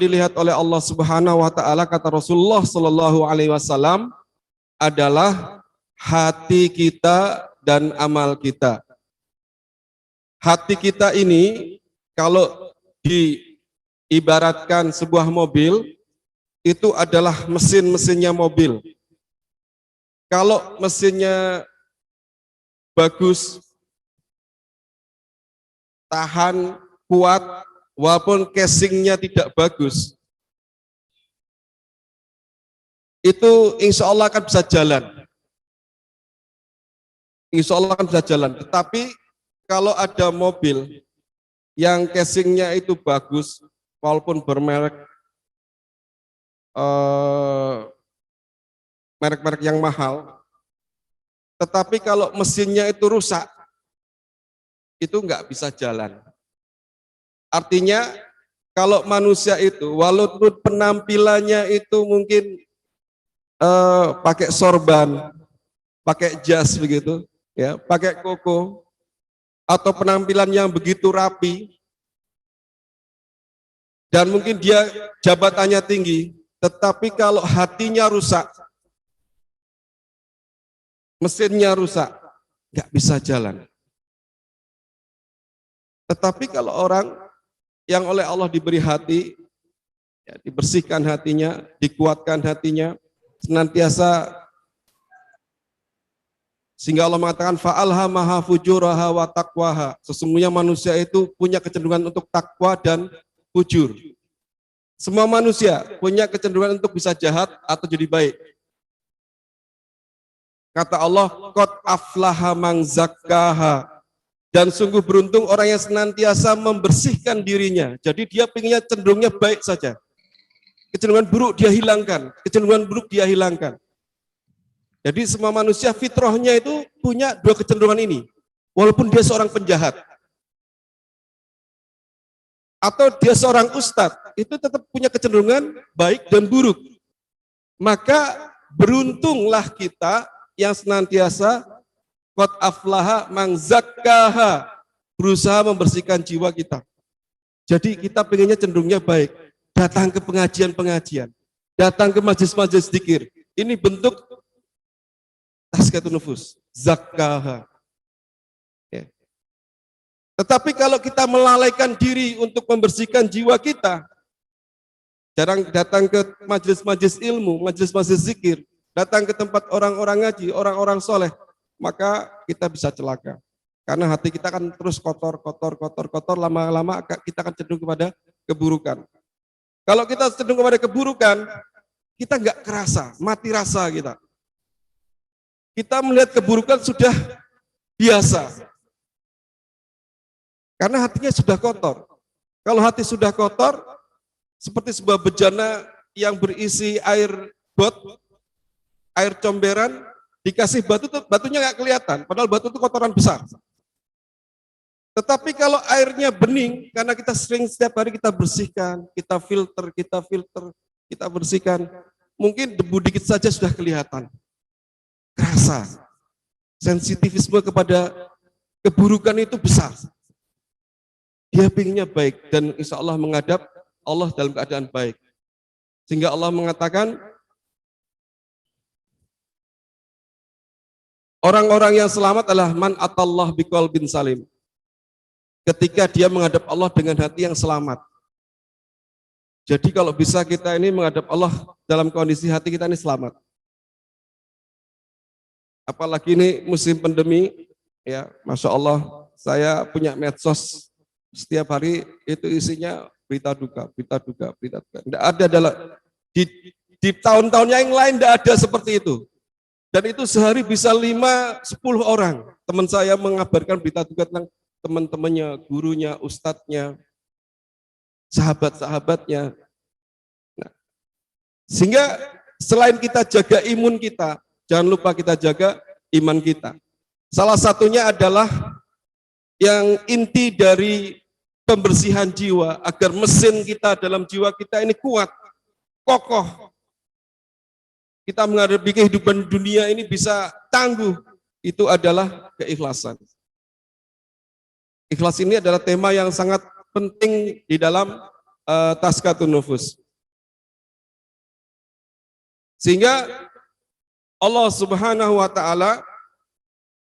dilihat oleh Allah Subhanahu wa taala, kata Rasulullah sallallahu alaihi wasallam, adalah hati kita dan amal kita. Hati kita ini kalau diibaratkan sebuah mobil, itu adalah mesinnya mobil. Kalau mesinnya bagus, tahan, kuat, walaupun casingnya tidak bagus, itu insya Allah akan bisa jalan. Insya Allah akan bisa jalan. Tetapi kalau ada mobil yang casingnya itu bagus, walaupun bermerek merek-merek yang mahal, tetapi kalau mesinnya itu rusak, itu nggak bisa jalan. Artinya kalau manusia itu walaupun penampilannya itu mungkin pakai sorban, pakai jas begitu, ya, pakai koko, atau penampilan yang begitu rapi, dan mungkin dia jabatannya tinggi, tetapi kalau hatinya rusak, mesinnya rusak, nggak bisa jalan. Tetapi kalau orang yang oleh Allah diberi hati, ya, dibersihkan hatinya, dikuatkan hatinya, senantiasa, sehingga Allah mengatakan fa'alhamaha fujuraha wa taqwaha. Sesungguhnya manusia itu punya kecenderungan untuk takwa dan fujur. Semua manusia punya kecenderungan untuk bisa jahat atau jadi baik. Kata Allah, qad aflaha man zakkaha. Dan sungguh beruntung orang yang senantiasa membersihkan dirinya. Jadi dia pengennya cenderungnya baik saja. Kecenderungan buruk dia hilangkan. Kecenderungan buruk dia hilangkan. Jadi semua manusia fitrahnya itu punya dua kecenderungan ini. Walaupun dia seorang penjahat. Atau dia seorang ustadz, itu tetap punya kecenderungan baik dan buruk. Maka beruntunglah kita yang senantiasa qad aflaha man zakkaha, berusaha membersihkan jiwa kita. Jadi kita pengennya cenderungnya baik. Datang ke pengajian-pengajian, datang ke majelis-majelis zikir. Ini bentuk tazkiyatun nufus, zakkaha. Ya. Tetapi kalau kita melalaikan diri untuk membersihkan jiwa kita, jarang datang ke majelis-majelis ilmu, majelis-majelis zikir, datang ke tempat orang-orang ngaji, orang-orang soleh, maka kita bisa celaka. Karena hati kita kan terus kotor, lama-lama kita akan cenderung kepada keburukan. Kalau kita cenderung kepada keburukan, kita nggak kerasa, mati rasa kita. Kita melihat keburukan sudah biasa. Karena hatinya sudah kotor. Kalau hati sudah kotor, seperti sebuah bejana yang berisi air got, air comberan, dikasih batu, batunya nggak kelihatan, padahal batu itu kotoran besar. Tetapi kalau airnya bening, karena kita sering setiap hari kita bersihkan, kita filter, kita bersihkan, mungkin debu dikit saja sudah kelihatan. Kerasa. Sensitivisme kepada keburukan itu besar. Dia pinginnya baik, dan insya Allah menghadap Allah dalam keadaan baik. Sehingga Allah mengatakan, orang-orang yang selamat adalah man atallah biqalbin salim. Ketika dia menghadap Allah dengan hati yang selamat. Jadi kalau bisa kita ini menghadap Allah dalam kondisi hati kita ini selamat. Apalagi ini musim pandemi, ya, Masya Allah, saya punya medsos, setiap hari itu isinya berita duka. Tidak ada di tahun-tahun yang lain tidak ada seperti itu. Dan itu sehari bisa 5-10 orang. Teman saya mengabarkan berita duka tentang teman-temannya, gurunya, ustadznya, sahabat-sahabatnya. Nah, sehingga selain kita jaga imun kita, jangan lupa kita jaga iman kita. Salah satunya adalah yang inti dari pembersihan jiwa, agar mesin kita dalam jiwa kita ini kuat, kokoh. Kita menghadapi kehidupan dunia ini bisa tangguh, itu adalah keikhlasan. Ikhlas ini adalah tema yang sangat penting di dalam taskatun nufus. Sehingga Allah Subhanahu wa taala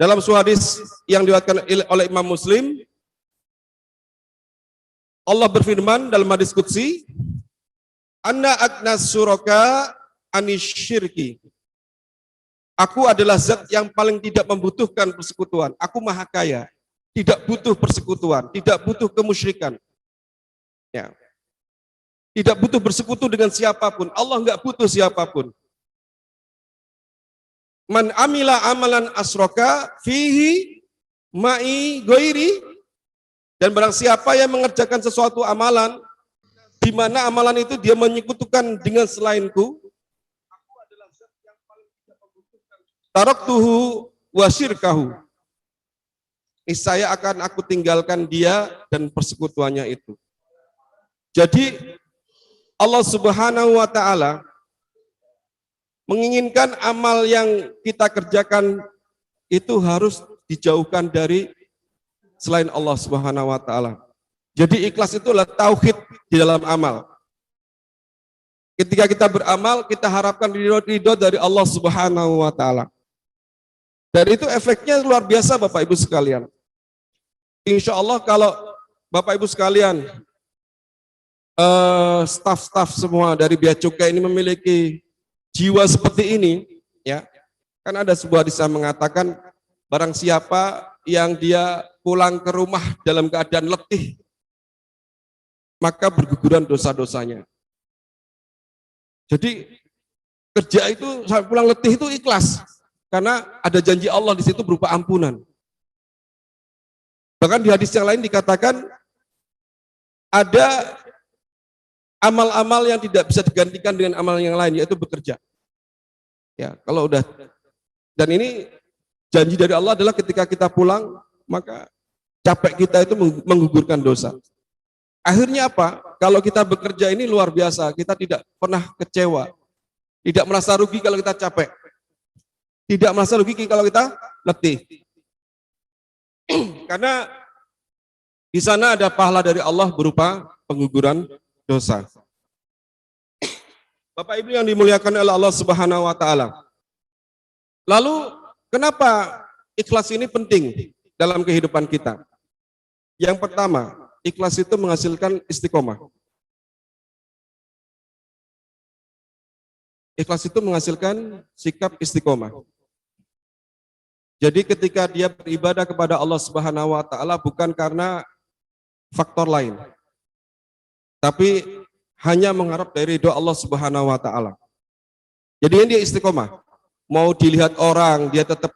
dalam sebuah hadis yang diriwayatkan oleh Imam Muslim, Allah berfirman dalam hadis qudsi, "Anna agnas suraka anisyirki." Aku adalah zat yang paling tidak membutuhkan persekutuan. Aku maha kaya, tidak butuh persekutuan, tidak butuh kemusyrikan. Ya. Tidak butuh bersekutu dengan siapapun. Allah enggak butuh siapapun. Man amila amalan asroka fihi ma'i goiri, dan barang siapa yang mengerjakan sesuatu amalan di mana amalan itu dia menyekutukan dengan selainku, aku adalah zat yang paling tidak membutuhkan. Taraktuhu wa syirkahu. Saya akan aku tinggalkan dia dan persekutuannya itu. Jadi Allah Subhanahu wa taala menginginkan amal yang kita kerjakan itu harus dijauhkan dari selain Allah Subhanahu wa taala. Jadi ikhlas itu adalah tauhid di dalam amal. Ketika kita beramal, kita harapkan ridho dari Allah Subhanahu wa taala. Dan itu efeknya luar biasa Bapak Ibu sekalian. Insya Allah kalau Bapak Ibu sekalian, staf-staf semua dari Bea Cukai ini memiliki jiwa seperti ini, ya, kan ada sebuah hadis yang mengatakan barang siapa yang dia pulang ke rumah dalam keadaan letih, maka berguguran dosa-dosanya. Jadi kerja itu sampai pulang letih itu ikhlas, karena ada janji Allah di situ berupa ampunan. Bahkan di hadis yang lain dikatakan ada amal-amal yang tidak bisa digantikan dengan amal yang lain, yaitu bekerja. Ya, kalau udah, dan ini janji dari Allah adalah ketika kita pulang, maka capek kita itu menggugurkan dosa. Akhirnya apa? Kalau kita bekerja ini luar biasa, kita tidak pernah kecewa, tidak merasa rugi kalau kita capek, tidak merasa rugi kalau kita letih. Karena di sana ada pahala dari Allah berupa pengguguran dosa. Bapak Ibu yang dimuliakan oleh Allah Subhanahu wa taala. Lalu kenapa ikhlas ini penting dalam kehidupan kita? Yang pertama, ikhlas itu menghasilkan istiqomah. Ikhlas itu menghasilkan sikap istiqomah. Jadi ketika dia beribadah kepada Allah Subhanahu wa taala bukan karena faktor lain, tapi hanya mengharap dari ridho Allah Subhanahu wa taala. Jadi dia istiqomah. Mau dilihat orang dia tetap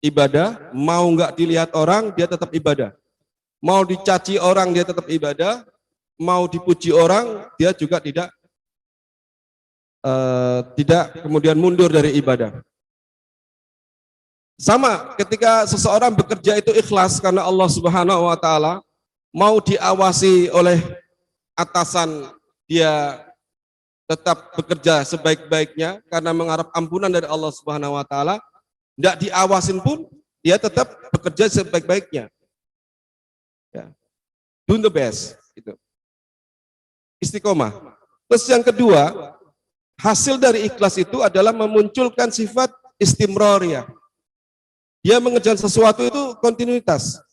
ibadah, mau enggak dilihat orang dia tetap ibadah. Mau dicaci orang dia tetap ibadah, mau dipuji orang dia juga tidak kemudian mundur dari ibadah. Sama ketika seseorang bekerja itu ikhlas karena Allah Subhanahu wa taala, mau diawasi oleh atasan dia tetap bekerja sebaik-baiknya karena mengharap ampunan dari Allah Subhanahu wa taala, tidak diawasin pun dia tetap bekerja sebaik-baiknya. Ya. Do the best gitu. Istiqomah. Terus yang kedua, hasil dari ikhlas itu adalah memunculkan sifat istimroriyah. Dia mengerjakan sesuatu itu kontinuitas.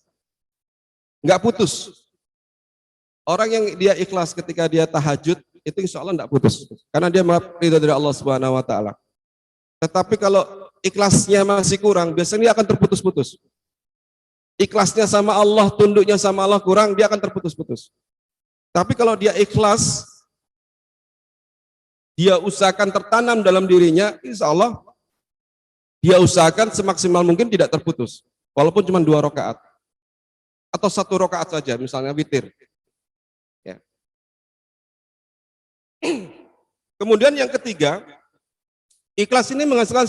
Enggak putus. Orang yang dia ikhlas ketika dia tahajud itu insya Allah tidak putus, karena dia mengharap ridho dari Allah Subhanahu wa taala. Tetapi kalau ikhlasnya masih kurang, biasanya dia akan terputus-putus. Ikhlasnya sama Allah, tunduknya sama Allah kurang, dia akan terputus-putus. Tapi kalau dia ikhlas, dia usahakan tertanam dalam dirinya, insya Allah dia usahakan semaksimal mungkin tidak terputus, walaupun cuma 2 rakaat atau 1 rakaat saja, misalnya witir. Kemudian yang ketiga, ikhlas ini menghasilkan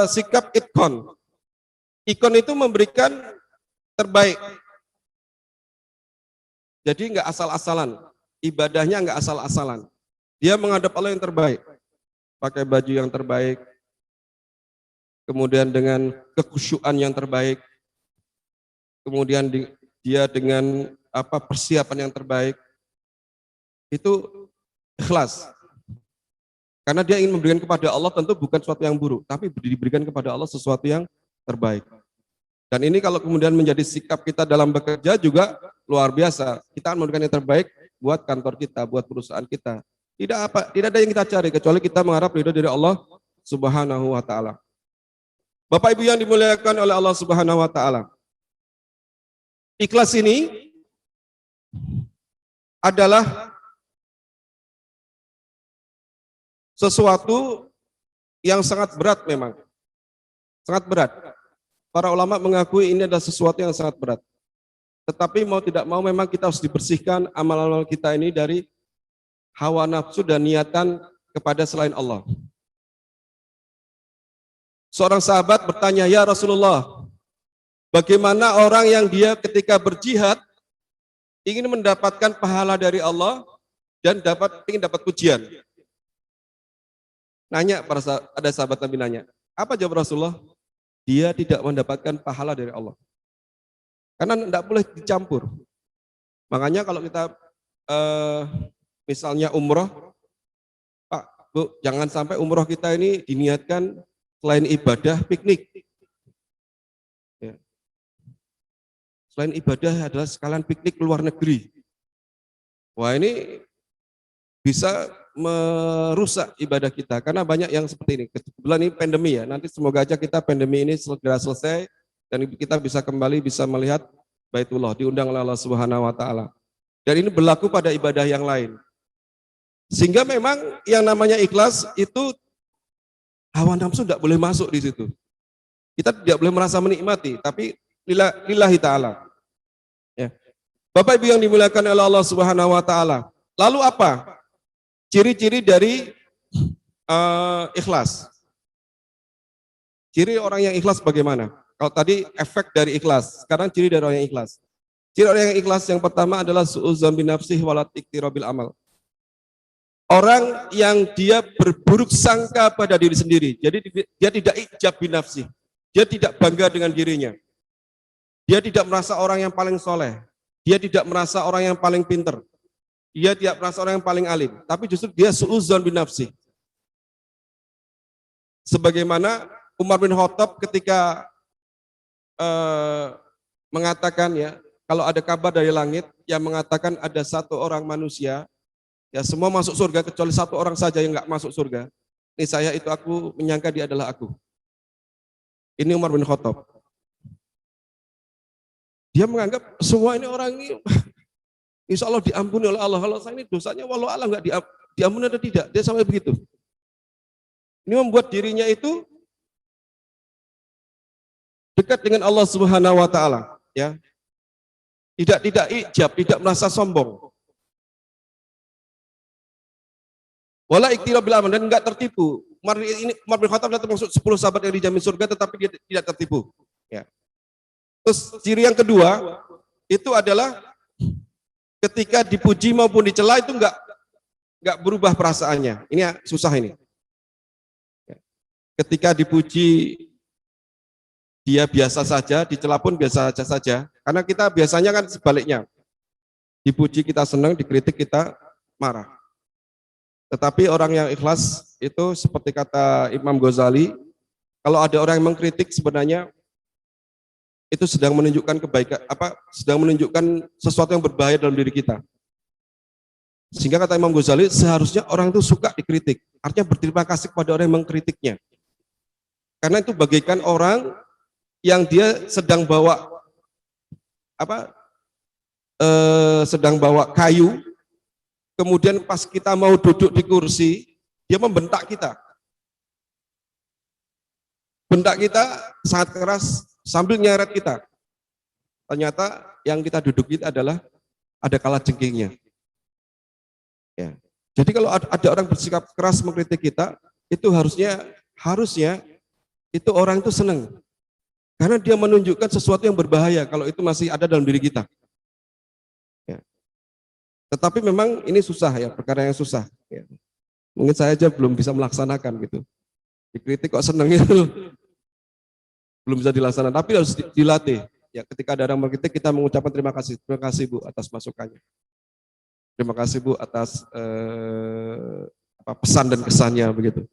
sikap itkon. Ikon itu memberikan terbaik. Jadi enggak asal-asalan, ibadahnya enggak asal-asalan. Dia menghadap Allah yang terbaik, pakai baju yang terbaik, kemudian dengan kekhusyuan yang terbaik, kemudian dia dengan persiapan yang terbaik. itu ikhlas. Karena dia ingin memberikan kepada Allah tentu bukan sesuatu yang buruk, tapi diberikan kepada Allah sesuatu yang terbaik. Dan ini kalau kemudian menjadi sikap kita dalam bekerja juga luar biasa. Kita akan memberikan yang terbaik buat kantor kita, buat perusahaan kita. Tidak ada yang kita cari kecuali kita mengharap ridho dari Allah Subhanahu wa taala. Bapak Ibu yang dimuliakan oleh Allah Subhanahu wa taala. Ikhlas ini adalah sesuatu yang sangat berat memang. Sangat berat. Para ulama mengakui ini adalah sesuatu yang sangat berat. Tetapi mau tidak mau memang kita harus dibersihkan amal-amal kita ini dari hawa nafsu dan niatan kepada selain Allah. Seorang sahabat bertanya, "Ya Rasulullah, bagaimana orang yang dia ketika berjihad ingin mendapatkan pahala dari Allah dan ingin dapat pujian?" Nanya, ada sahabat Nabi nanya, apa jawab Rasulullah? Dia tidak mendapatkan pahala dari Allah. Karena tidak boleh dicampur. Makanya kalau kita misalnya umroh, Pak, Bu, jangan sampai umroh kita ini diniatkan selain ibadah piknik. Ya. Selain ibadah adalah sekalian piknik ke luar negeri. Wah, ini bisa merusak ibadah kita karena banyak yang seperti ini. Kebetulan ini pandemi ya. Nanti semoga aja kita pandemi ini segera selesai dan kita bisa kembali bisa melihat Baitullah diundang oleh Allah Subhanahu wa taala. Dan ini berlaku pada ibadah yang lain. Sehingga memang yang namanya ikhlas itu hawa nafsu tidak boleh masuk di situ. Kita tidak boleh merasa menikmati, tapi lillahi taala. Ya. Bapak Ibu yang dimuliakan oleh Allah Subhanahu wa taala. Lalu apa? Ciri-ciri dari ikhlas. Ciri orang yang ikhlas bagaimana? Kalau tadi efek dari ikhlas, sekarang ciri dari orang yang ikhlas. Ciri orang yang ikhlas yang pertama adalah su'udzan binafsih walat iktirabil amal. Orang yang dia berburuk sangka pada diri sendiri. Jadi dia tidak ijab binafsih. Dia tidak bangga dengan dirinya. Dia tidak merasa orang yang paling soleh. Dia tidak merasa orang yang paling pinter. Dia tidak merasa orang yang paling alim, tapi justru dia su'udzon bin nafsi. Sebagaimana Umar bin Khattab ketika mengatakan ya, kalau ada kabar dari langit yang mengatakan ada satu orang manusia, ya semua masuk surga kecuali satu orang saja yang nggak masuk surga. Ini saya itu aku menyangka dia adalah aku. Ini Umar bin Khattab. Dia menganggap semua ini orang ini insya Allah diampuni oleh Allah. Kalau saya ini dosanya walau Allah nggak diampuni atau tidak, dia sampai begitu. Ini membuat dirinya itu dekat dengan Allah Subhanahu wa taala, ya. Tidak ijab, tidak merasa sombong. Wala iktirabil aman dan enggak tertipu. Umar bin Khattab termasuk 10 sahabat yang dijamin surga tetapi dia tidak tertipu, ya. Terus ciri yang kedua itu adalah ketika dipuji maupun dicela itu enggak berubah perasaannya. Ini susah ini. Ketika dipuji dia biasa saja, dicela pun biasa saja. Karena kita biasanya kan sebaliknya. Dipuji kita senang, dikritik kita marah. Tetapi orang yang ikhlas itu seperti kata Imam Ghazali, kalau ada orang yang mengkritik sebenarnya itu sedang menunjukkan kebaikan, sedang menunjukkan sesuatu yang berbahaya dalam diri kita. Sehingga kata Imam Ghazali, seharusnya orang itu suka dikritik. Artinya berterima kasih kepada orang yang mengkritiknya. Karena itu bagaikan orang yang dia sedang bawa sedang bawa kayu, kemudian pas kita mau duduk di kursi, dia membentak kita. Bentak kita sangat keras, sambil nyeret kita. Ternyata yang kita duduki adalah ada kalajengkingnya. Ya. Jadi kalau ada orang bersikap keras mengkritik kita, itu harusnya itu orang itu senang. Karena dia menunjukkan sesuatu yang berbahaya kalau itu masih ada dalam diri kita. Ya. Tetapi memang ini susah ya, perkara yang susah. Ya. Mungkin saya aja belum bisa melaksanakan gitu. Dikritik kok seneng itu. Belum bisa dilaksanakan, tapi harus dilatih. Ya, ketika ada orang mengkritik kita mengucapkan terima kasih Bu atas masukannya. Terima kasih Bu atas pesan dan kesannya begitu.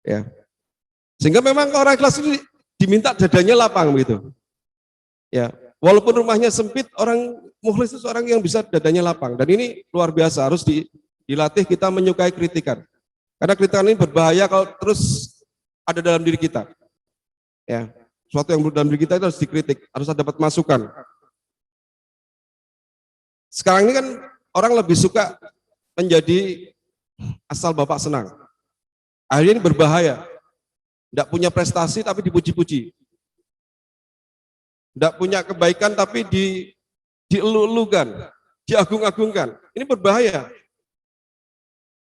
Ya. Sehingga memang orang ikhlas ini diminta dadanya lapang begitu. Ya, walaupun rumahnya sempit, orang mukhlis itu orang yang bisa dadanya lapang. Dan ini luar biasa, harus dilatih kita menyukai kritikan. Karena kritikan ini berbahaya kalau terus ada dalam diri kita. Ya, sesuatu yang dalam diri kita itu harus dikritik, harus dapat masukan. Sekarang ini kan orang lebih suka menjadi asal Bapak senang. Akhirnya ini berbahaya. Tidak punya prestasi tapi dipuji-puji. Tidak punya kebaikan tapi dielu-elukan, diagung-agungkan. Ini berbahaya.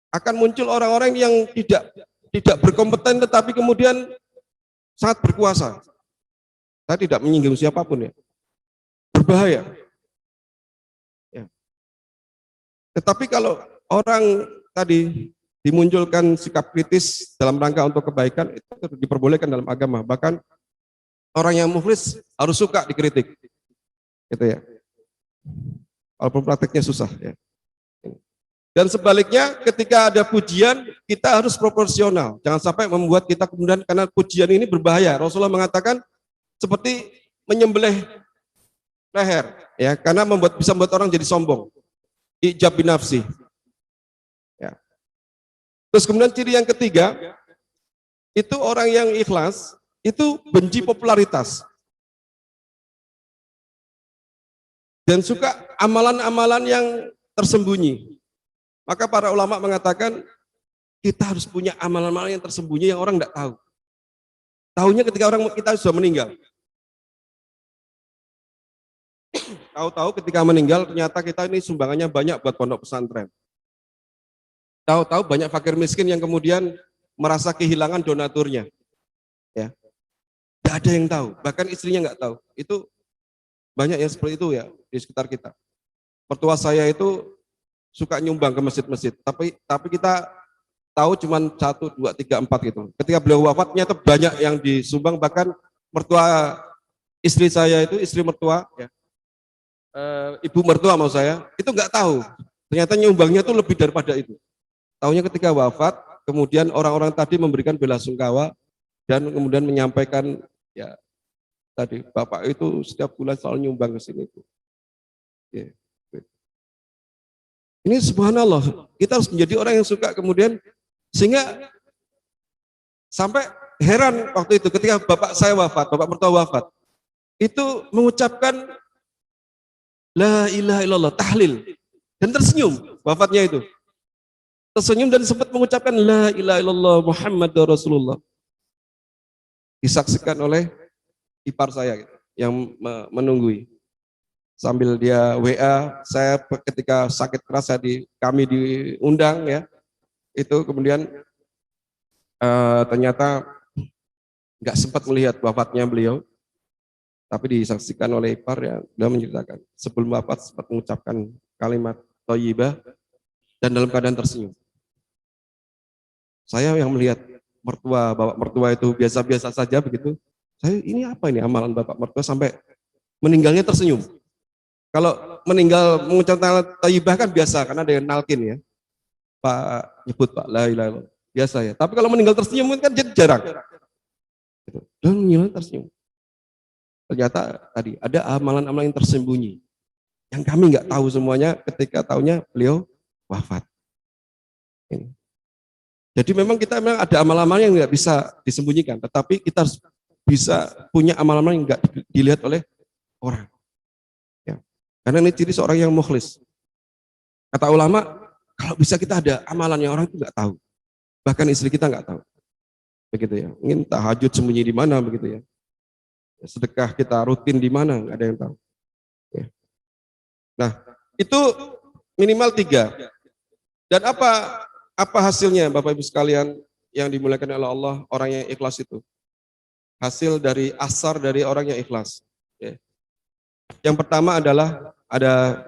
Akan muncul orang-orang yang tidak berkompeten tetapi kemudian sangat berkuasa. Saya tidak menyinggung siapapun ya. Berbahaya. Ya. Tetapi kalau orang tadi dimunculkan sikap kritis dalam rangka untuk kebaikan, itu diperbolehkan dalam agama. Bahkan orang yang mukhlis harus suka dikritik. Gitu ya. Walaupun prakteknya susah ya. Dan sebaliknya ketika ada pujian, kita harus proporsional. Jangan sampai membuat kita kemudian, karena pujian ini berbahaya. Rasulullah mengatakan seperti menyembelih leher, ya, karena bisa membuat orang jadi sombong. Ijab binafsi. Ya. Terus kemudian ciri yang ketiga, itu orang yang ikhlas, itu benci popularitas. Dan suka amalan-amalan yang tersembunyi. Maka para ulama mengatakan, kita harus punya amalan-amalan yang tersembunyi yang orang tidak tahu. Tahunya ketika kita sudah meninggal. Tahu-tahu ketika meninggal, ternyata kita ini sumbangannya banyak buat pondok pesantren. Tahu-tahu banyak fakir miskin yang kemudian merasa kehilangan donaturnya. Ya, tidak ada yang tahu, bahkan istrinya nggak tahu. Itu banyak yang seperti itu ya di sekitar kita. Mertua saya itu suka nyumbang ke masjid-masjid, tapi kita tahu cuma 1, 2, 3, 4 gitu. Ketika beliau wafatnya itu banyak yang disumbang, bahkan mertua istri saya itu, istri mertua, ya, ibu mertua mau saya, itu nggak tahu. Ternyata nyumbangnya itu lebih daripada itu. Tahunya ketika wafat, kemudian orang-orang tadi memberikan belasungkawa dan kemudian menyampaikan, ya tadi Bapak itu setiap bulan selalu nyumbang ke sini. Ya. Ini subhanallah, kita harus menjadi orang yang suka kemudian, sehingga sampai heran waktu itu ketika bapak saya wafat, bapak mertua wafat, itu mengucapkan la ilaha illallah, tahlil, dan tersenyum wafatnya itu. Tersenyum dan sempat mengucapkan la ilaha illallah Muhammadur Rasulullah. Disaksikan oleh ipar saya gitu, yang menunggui. Sambil dia WA, saya ketika sakit keras kami diundang ya. Itu kemudian ternyata nggak sempat melihat wafatnya beliau. Tapi disaksikan oleh ipar ya, beliau menceritakan sebelum wafat sempat mengucapkan kalimat thayyibah dan dalam keadaan tersenyum. Saya yang melihat bapak mertua itu biasa-biasa saja begitu. Saya ini apa ini amalan bapak mertua sampai meninggalnya tersenyum. Kalau meninggal mengucapkan thayyibah kan biasa karena ada yang nalkin ya. Pak nyebut Pak la ilaha illallah biasa ya. Tapi kalau meninggal tersenyum kan jadi jarang. Gitu. Dan meninggal tersenyum. Ternyata tadi ada amalan-amalan yang tersembunyi yang kami nggak tahu semuanya ketika tahunya beliau wafat. Ini. Jadi memang kita ada amalan-amalan yang nggak bisa disembunyikan, tetapi kita harus bisa punya amalan-amalan yang nggak dilihat oleh orang. Ya. Karena ini ciri seorang yang mukhlis. Kata ulama, kalau bisa kita ada amalan yang orang itu nggak tahu, bahkan istri kita nggak tahu, begitu ya. Ingin tahajud sembunyi di mana, begitu ya. Sedekah kita rutin di mana, nggak ada yang tahu. Ya. Nah, itu minimal 3. Dan apa hasilnya Bapak Ibu sekalian yang dimuliakan oleh Allah, orang yang ikhlas itu? Hasil dari asar dari orang yang ikhlas. Ya. Yang pertama adalah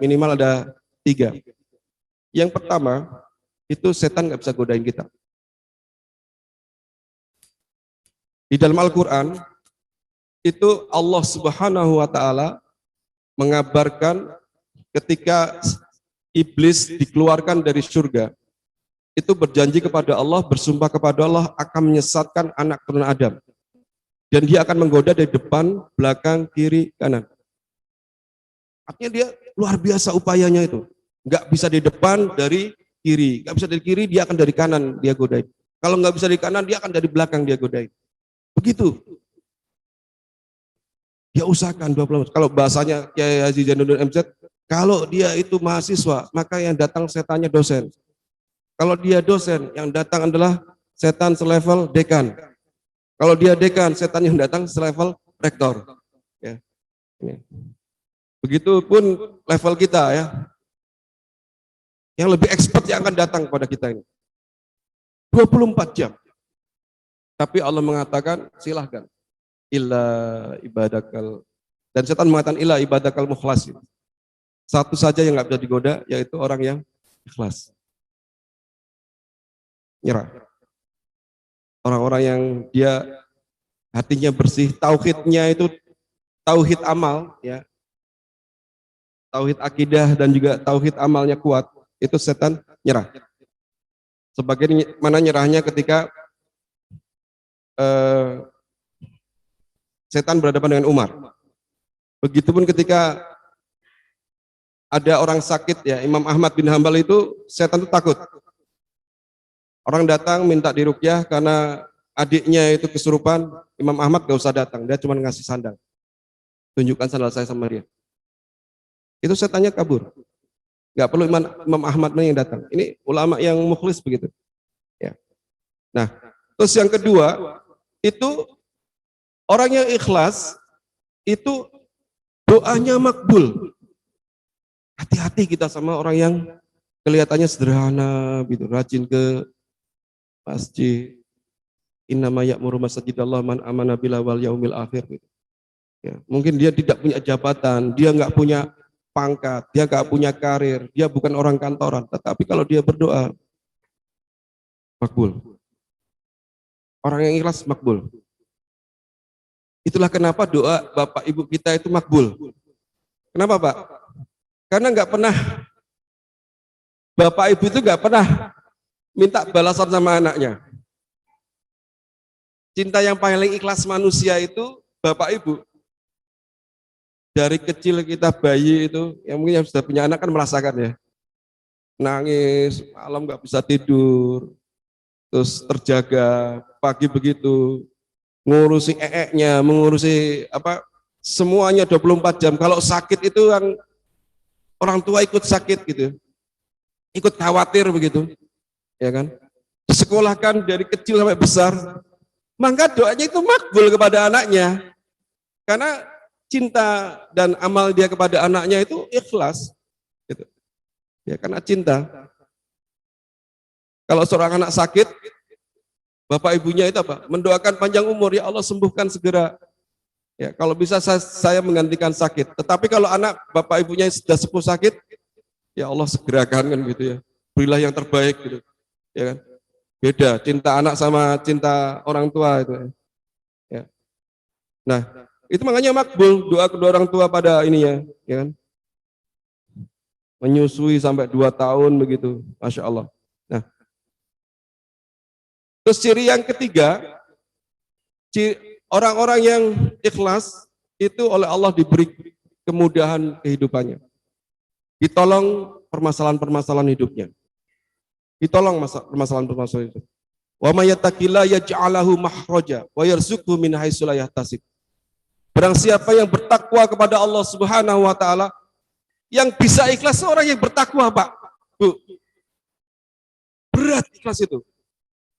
minimal ada 3. Yang pertama, itu setan nggak bisa godain kita. Di dalam Al-Quran, itu Allah Subhanahu wa Ta'ala mengabarkan ketika iblis dikeluarkan dari surga, itu berjanji kepada Allah, bersumpah kepada Allah akan menyesatkan anak keturunan Adam. Dan dia akan menggoda dari depan, belakang, kiri, kanan. Artinya dia luar biasa upayanya itu. Nggak bisa di depan, dari kiri. Nggak bisa dari kiri, dia akan dari kanan, dia godain. Kalau nggak bisa dari kanan, dia akan dari belakang, dia godain. Begitu. Dia usahakan 20 Kalau bahasanya Kiai Haji Zainuddin MZ, kalau dia itu mahasiswa, maka yang datang setannya dosen. Kalau dia dosen, yang datang adalah setan selevel dekan. Kalau dia dekan, setan yang datang selevel rektor. Ya. Begitupun level kita ya. Yang lebih expert yang akan datang kepada kita ini. 24 jam. Tapi Allah mengatakan silahkan. Illa ibadakal. Dan setan mengatakan illa ibadakal mukhlasin. Satu saja yang nggak bisa digoda, yaitu orang yang ikhlas. Nyerah. Orang-orang yang dia hatinya bersih, tauhidnya itu tauhid amal, ya, tauhid akidah dan juga tauhid amalnya kuat, itu setan nyerah. Sebagaimana nyerahnya ketika setan berhadapan dengan Umar. Begitupun ketika ada orang sakit, ya, Imam Ahmad bin Hambal itu setan itu takut. Orang datang minta diruqyah karena adiknya itu kesurupan, Imam Ahmad gak usah datang, dia cuma ngasih sandal. Tunjukkan sandal saya sama dia. Itu setannya kabur. Gak perlu Imam Ahmad yang datang. Ini ulama yang mukhlis begitu. Ya. Nah, terus yang kedua, itu orang yang ikhlas, itu doanya makbul. Hati-hati kita sama orang yang kelihatannya sederhana, gitu, rajin ke masjid, innama ya'muru masajidallah man amana billah wal yaumil akhir. Gitu. Ya, mungkin dia tidak punya jabatan, dia nggak punya pangkat, dia nggak punya karir, dia bukan orang kantoran, tetapi kalau dia berdoa, makbul. Orang yang ikhlas makbul. Itulah kenapa doa Bapak Ibu kita itu makbul. Kenapa Pak? Karena nggak pernah, Bapak Ibu itu nggak pernah minta balasan sama anaknya. Cinta yang paling ikhlas manusia itu Bapak Ibu. Dari kecil kita bayi itu, yang mungkin yang sudah punya anak kan merasakan ya. Nangis, malam nggak bisa tidur, terus terjaga, pagi begitu, ngurusi ee-nya, mengurusi apa, semuanya 24 jam. Kalau sakit itu yang orang tua ikut sakit gitu, ikut khawatir begitu. Ya kan, disekolahkan dari kecil sampai besar, maka doanya itu makbul kepada anaknya, karena cinta dan amal dia kepada anaknya itu ikhlas, gitu. Ya karena cinta. Kalau seorang anak sakit, bapak ibunya itu apa? Mendoakan panjang umur, ya Allah sembuhkan segera. Ya kalau bisa saya menggantikan sakit. Tetapi kalau anak bapak ibunya sudah sepuh sakit, ya Allah segerakan kan gitu ya. Berilah yang terbaik gitu. Ya kan? Beda cinta anak sama cinta orang tua itu. Ya. Nah, itu makanya makbul doa kedua orang tua pada ininya, ya kan? Menyusui sampai 2 tahun begitu, Masya Allah. Nah, terus ciri yang ketiga, orang-orang yang ikhlas itu oleh Allah diberi kemudahan kehidupannya. Ditolong permasalahan-permasalahan hidupnya. Ditolong permasalahan-permasalahan itu. Wa may yattaqilla yaj'alahu makhraja wa yarzuqhu min haitsu la yahtasib. Barang siapa yang bertakwa kepada Allah Subhanahu wa taala, yang bisa ikhlas orang yang bertakwa, Pak. Bu. Berat ikhlas itu.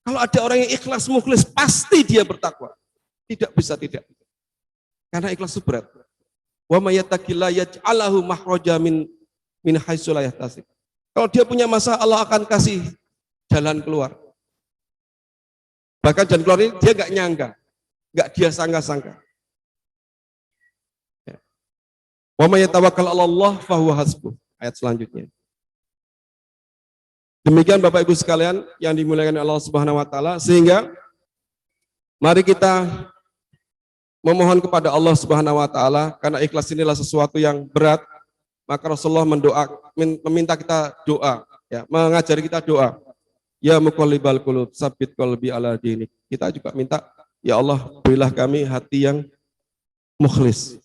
Kalau ada orang yang ikhlas mukhlis, pasti dia bertakwa. Tidak bisa tidak. Karena ikhlas itu berat. Wa may yattaqilla yaj'alahu makhraja min haitsu la yahtasib. Kalau dia punya masalah, Allah akan kasih jalan keluar. Bahkan jalan keluar ini dia nggak nyangka, nggak dia sangka-sangka. Wa may yatawakkal 'ala Allah fahuwa hasbuh. Ayat selanjutnya. Demikian Bapak Ibu sekalian yang dimuliakan Allah Subhanahu wa taala, sehingga mari kita memohon kepada Allah Subhanahu wa taala, karena ikhlas inilah sesuatu yang berat, maka Rasulullah meminta kita doa, ya, mengajari kita doa. Ya muqallibal qulub, tsabbit qalbi ala dinik. Kita juga minta, ya Allah, berilah kami hati yang mukhlis.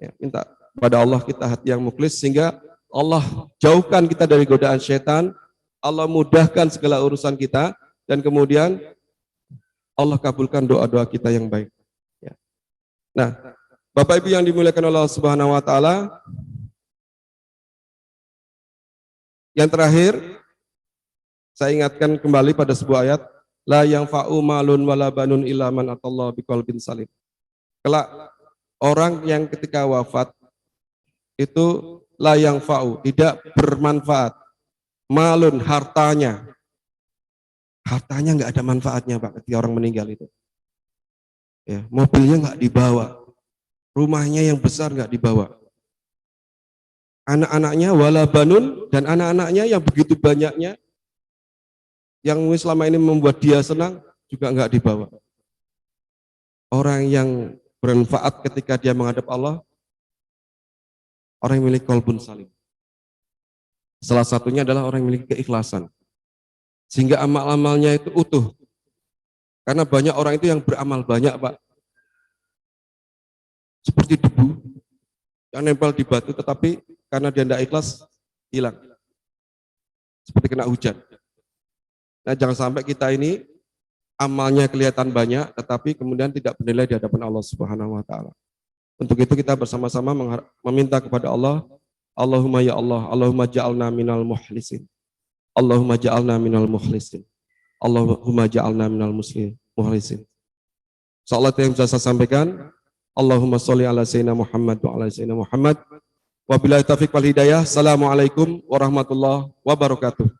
Ya, minta pada Allah kita hati yang mukhlis sehingga Allah jauhkan kita dari godaan syaitan, Allah mudahkan segala urusan kita, dan kemudian Allah kabulkan doa-doa kita yang baik. Ya. Nah, Bapak Ibu yang dimuliakan Allah Subhanahu wa taala, yang terakhir saya ingatkan kembali pada sebuah ayat, la yanfa'u malun wala banun illa man atallahu biqalbin salim. Kelak orang yang ketika wafat itu la yanfa'u, tidak bermanfaat, malun, hartanya nggak ada manfaatnya Pak ketika orang meninggal itu. Ya, mobilnya nggak dibawa, rumahnya yang besar nggak dibawa, anak-anaknya wala banun, dan anak-anaknya yang begitu banyaknya yang selama ini membuat dia senang juga nggak dibawa. Orang yang bermanfaat ketika dia menghadap Allah, orang yang memiliki qalbun salim. Salah satunya adalah orang yang memiliki keikhlasan, sehingga amal-amalnya itu utuh. Karena banyak orang itu yang beramal banyak Pak, seperti debu yang nempel di batu, tetapi karena dia tidak ikhlas, hilang. Seperti kena hujan. Nah, jangan sampai kita ini amalnya kelihatan banyak, tetapi kemudian tidak bernilai di hadapan Allah Subhanahu wa taala. Untuk itu kita bersama-sama meminta kepada Allah, Allahumma ya Allah, Allahumma ja'alna minal mukhlisin. Allahumma ja'alna minal mukhlisin. Allahumma ja'alna minal mukhlisin. Salat yang bisa saya sampaikan, Allahumma sholli ala sayyidina Muhammad wa ala sayyidina Muhammad. Wabillahi taufiq wal hidayah. Assalamualaikum warahmatullahi wabarakatuh.